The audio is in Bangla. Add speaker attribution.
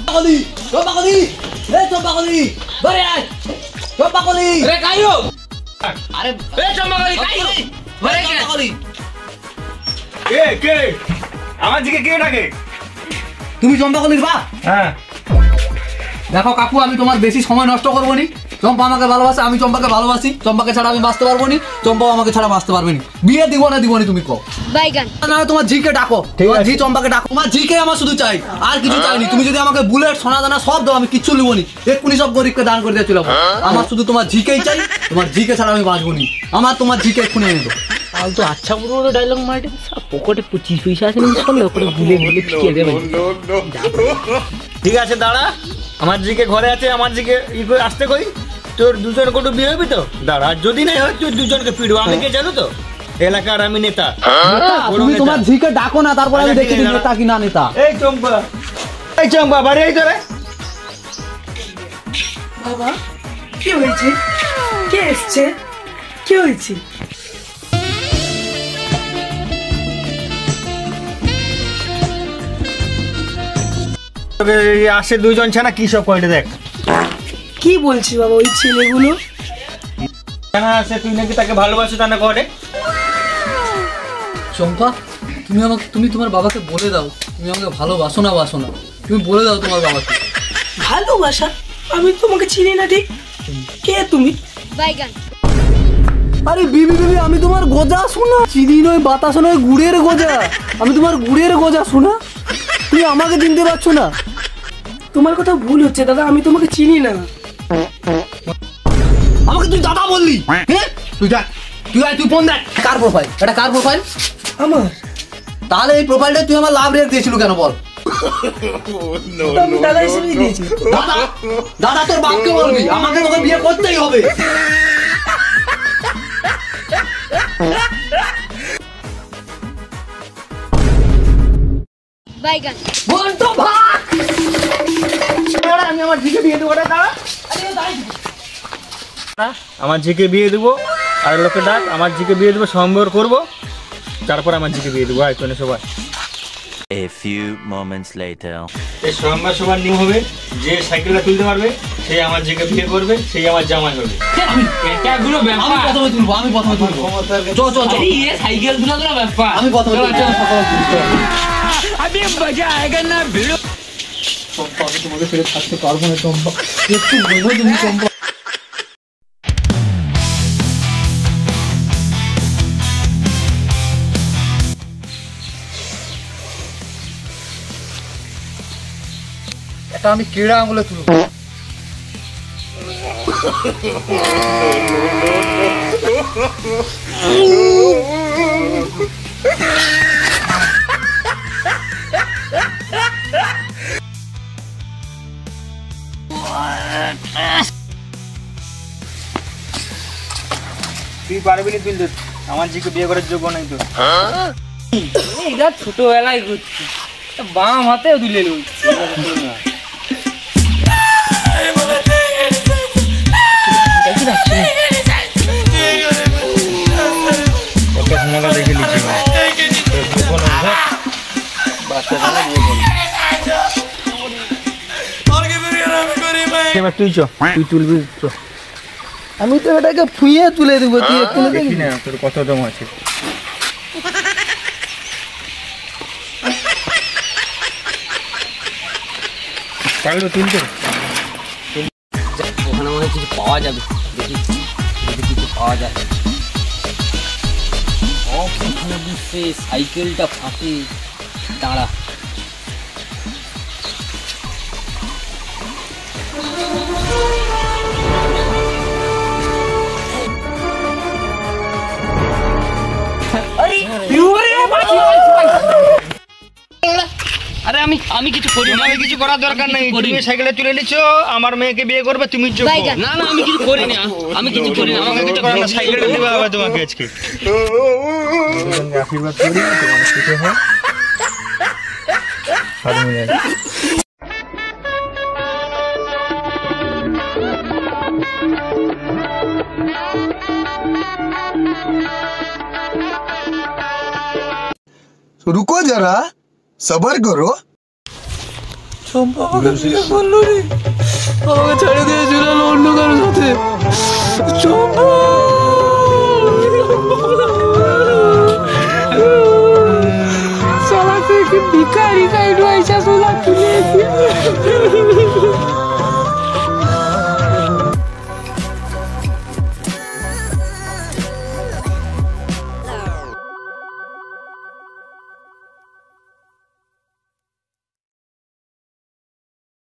Speaker 1: Pakoli, Pakoli, Pakoli, bare aaj, Pakoli.
Speaker 2: अरे कायो? अरे चंपाकली कायो? bare ke? Pakoli.
Speaker 3: কে আমার দিকে কে ডাকে?
Speaker 1: তুমি চম্পাকলির বাপ?
Speaker 3: হ্যাঁ।
Speaker 1: দেখো কাকু, আমি তোমার বেশি সময় নষ্ট করবো নি। চম্পা আমাকে ভালোবাসে, আমি চম্পাকে ভালোবাসি। চম্পাকে ছাড়া আমি বাঁচতে পারবো নি, চম্পাও আমাকে ছাড়া বাঁচতে পারবে নি। বিয়ে দিব না তুমি কও?
Speaker 4: বাইগান।
Speaker 1: না তোমার জিকে ডাকো, তোমার জি চম্পাকে ডাকো। তোমার জিকে আমার শুধু চাই, আর কিছু চাইনি। তুমি যদি আমাকে বুলেট, সোনা দানা সব দাও, আমি কিচ্ছু নিবো নি। এক্ষুনি সব গরিবকে দান করে দিয়ে চলে যাবো। আমার শুধু তোমার জিকেই চাই, তোমার জিকে ছাড়া আমি বাঁচবো নি। আমার তোমার জিকে এক্ষুনি এনে দাও।
Speaker 2: आल तो अच्छा बुरो डायलॉग मार दे सब पॉकेट 25 पैसा আছে না সব করে ভুলে ভুলে ফিকে দেবে
Speaker 3: ঠিক আছে দাঁড়া, আমার দিকে ঘরে আছে, আমার দিকে ই করে আসতে কই। তোর দুজন কোটো বিয়ে হবি তো? দাঁড়া, যদি নাই হয় তুই দুজনকে পিড়বো। আমি কে জানো তো? এলাকার আমি নেতা।
Speaker 1: তুমি তোমার জিকে ডাকো না, তারপর আমি দেখে দিই নেতা কি না নেতা।
Speaker 3: এই চম্পা বাড়ি আই তোরে।
Speaker 5: বাবা কি হয়েছে? কে এসছে? কি হয়েছে?
Speaker 3: আসে দুইজন ছানা কি সব কইতে দেখ।
Speaker 5: কি বলছিস বাবা? ওই ছেলেগুলো
Speaker 3: ছানা আসে, তুই নাকি তাকে ভালোবাসো তা না করে?
Speaker 1: চম্পা, তুমি তোমার বাবাকে বলে দাও তুমি আমাকে ভালোবাসো না বাসো না। তুমি বলে দাও তোমার বাবাকে।
Speaker 5: ভালোবাসা? আমি তোমাকে চিনি না ঠিক। কে তুমি?
Speaker 4: বাইগান।
Speaker 1: আরে বিবি আমি তোমার গোজা শোনা। চিনি নয়, বাতাস নয়, গুড়ের গোজা। আমি তোমার গুড়ের গোজা শোনা। তুমি আমাকে চিনতে পারছো না?
Speaker 5: তোমার কথা ভুল হচ্ছে দাদা, আমি তোমাকে চিনি না।
Speaker 1: আমাকে তুই দাদা বললি? হ্যাঁ তুই ফোন দেখ। কার প্রোফাইল এটা? কার প্রোফাইল?
Speaker 5: আমার।
Speaker 1: তাহলে এই প্রোফাইলটা তুই আমার লাভ রেট দিয়েছিল কেন বল?
Speaker 5: আমি দাদা হিসেবেই দিয়েছি।
Speaker 1: দাদা তোর বাপকে বলবি, আমাকে তোকে বিয়ে করতেই হবে।
Speaker 4: বাইগান।
Speaker 1: বল তো ভাগ।
Speaker 3: আমি আমার ঝিকে বিয়ে দেবো। দাঁড়া, আমার ঝিকে বিয়ে দেবো। আর লোকে ডাক, আমার ঝিকে বিয়ে দেবো, সম্বর করবো, তারপর আমার ঝিকে বিয়ে দেবো। আয়তনে সবাই।
Speaker 6: A few moments later.
Speaker 3: এই সম্বর সবার নিয়ম হবে, যে সাইকেলটা তুলতে পারবে সেই আমার ঝিকে বিয়ে করবে, সেই আমার জামাই হবে।
Speaker 2: এটা গুলো
Speaker 1: আমি
Speaker 2: ব্যাপার
Speaker 1: প্রথমে তুলবো। চল
Speaker 2: আরে ये সাইকেল গুলো তো ব্যাপার
Speaker 1: আমি প্রথমে
Speaker 2: अभी मजा आएगा ना भिड़ो।
Speaker 1: চম্পা, আমি তোমাকে ছেড়ে থাকতে পারবো না চম্পা। একটু বোঝো তুমি চম্পা। এটা আমি কেড়া আঙুলে তুলবো।
Speaker 3: তুই পারবি না তুলতে, আমার ঝিকে বিয়ে করার যোগ্য নাই তো।
Speaker 2: এটা ছোটবেলায় করছি, বাম হাতেও তুলে লই।
Speaker 3: দেখে লিখি এবার তুই তুলবি।
Speaker 1: আমি তো এটাকে ফুঁয়ে তুলে দেবো। তুই একটু
Speaker 3: দেখি না তোর কত দম আছে। পারলো তুলতে?
Speaker 2: ওখানে মনে কিছু পাওয়া যাবে, দেখি যদি কিছু পাওয়া যায়। ওখানে বুঝছে সাইকেলটা ফাঁকে। দাঁড়া, আরে আমি কিছু করি না।
Speaker 3: আমি কিছু করার দরকার নেই। তুমি সাইকেলে তুলে নিছো, আমার মেয়েকে বিয়ে করবে, তুমি যোগ্য।
Speaker 2: না না আমি কিছু করি না, আমি কিছু করি না।
Speaker 3: আমাকে কিছু করার না, সাইকেলটা দিবা হবে তোমাকে আজকে। আশীর্বাদ করি তোমার কিছু হয়।
Speaker 7: रुको जरा,
Speaker 4: सबर करो।
Speaker 1: চম্পা আমাকে বিয়ে করলো রে, আমাকে ছেড়ে দিয়ে চলে গেলো অন্য কারোর সাথে। চম্পা